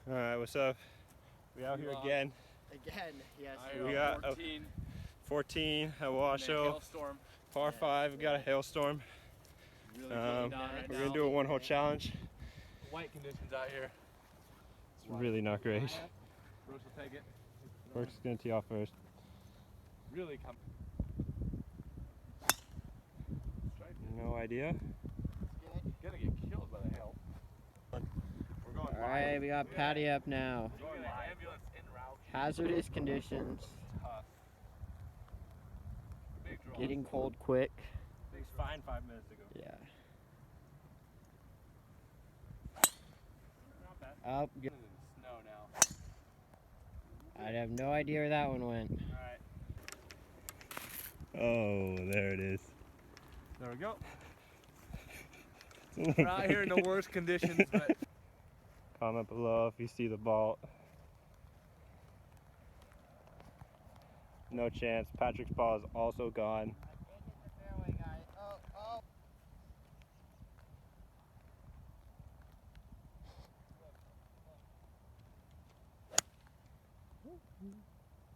Alright, what's up? We out here again. Again, yes. We got 14 at washoe. Par 5, we got a hailstorm. Really we're gonna do a one-hole challenge. White conditions out here. It's really not great. Brooks will take it. Brooks is gonna tee off first. Really come. No idea. Gonna get killed by the hail. We're going live. Alright, we got Patty up now. Ambulance en route. Hazardous conditions. Tough. Big draw. Getting cold quick. It was fine 5 minutes ago. Yeah. Not bad. Oh, good. Snow now. I have no idea where that one went. Alright. Oh, there it is. There we go. We're out here in the worst conditions, but Comment below if you see the ball. No chance. Patrick's ball is also gone.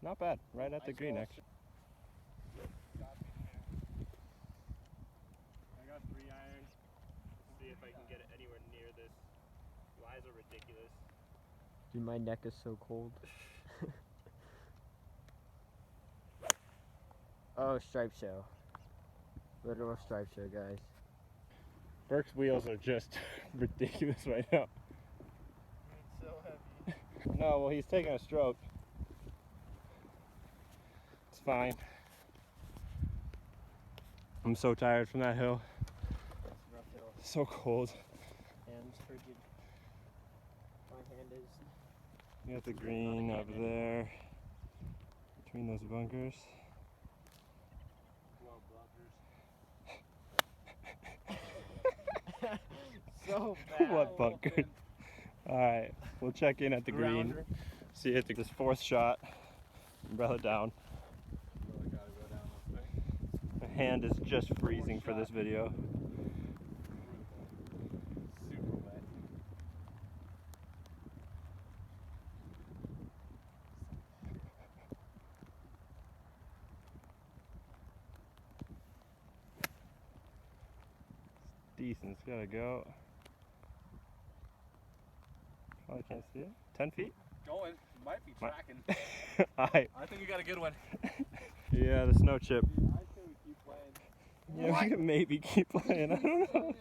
Not bad. Right at the green, actually. I got 3 iron. See if I can get it anywhere near this. Lies are ridiculous. Dude, my neck is so cold. Oh, stripe show. Literal stripe show, guys. Burke's wheels are just ridiculous right now. It's so heavy. No, well, he's taking a stroke. It's fine. I'm so tired from that hill. It's a rough hill. So cold. Hands frigid. My hand is. You got the green up there between those bunkers. So bad. What bunkers? Alright, we'll check in at the green. See at this 4th shot. Umbrella down. really gotta go down this way. My hand is just freezing for this video. Super wet. Decent, it's gotta go. Probably can't see it. 10 feet? Going. Might be tracking. Alright. I think we got a good one. Yeah, the snow chip. I say we keep playing. Yeah, we can maybe keep playing. I don't know.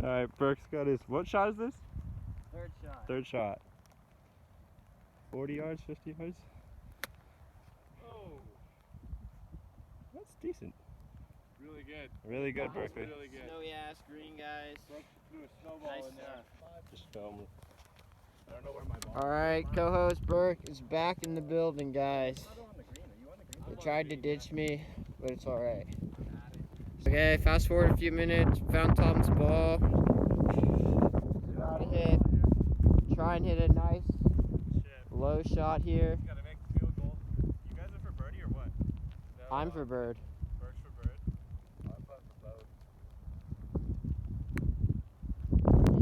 Alright, Burke's got his. What shot is this? Third shot. 3rd shot. 40 yards, 50 yards? Oh, That's decent. really good. Really good, Burke. Really good. Snowy ass green, guys. Brooks threw a snowball Nice in there. Just film. I don't know where my ball Alright, co-host Burke is back in the building, guys. They tried to ditch me, but it's alright. Okay, fast forward a few minutes, found Tom's ball. About to hit, try and hit a nice low shot here. Gotta make the field goal. You guys are for birdie or what? No, I'm for bird. Burke's for bird. I'm for both.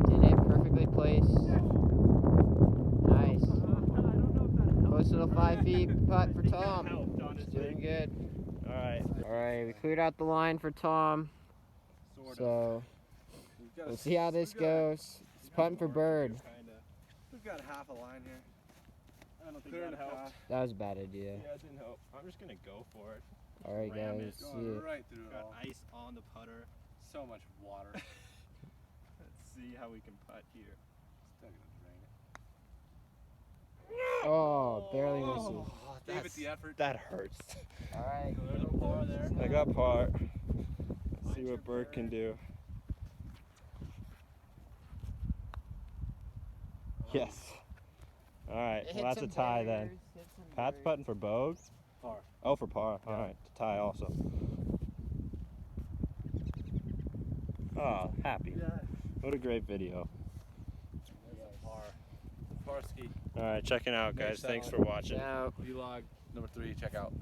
He did it, perfectly placed. Nice. Close to the 5 feet putt for Tom. He's doing good. Alright. Alright, we cleared out the line for Tom. So, we'll see how this goes. He's putting for bird. We've got half a line here. I don't think Clear that the helped. path. That was a bad idea. Yeah, it didn't help. I'm just gonna go for it. Alright, Ram guys, it. see Going it. right through it Got all. ice on the putter. So much water. Let's see how we can putt here. Still gonna drain it. Oh, barely misses. Gave it the effort. That hurts. Alright, A little par there. I got par. Let's see what Burke can do. Yes. Alright, well that's a tie then. Pat's putting for Bogue. Par. Oh, for par. Alright, to tie also. Oh, happy. What a great video. Par. Par ski. Alright, checking out, guys. Next Thanks out. for watching. Now, Vlog number 3. Check out.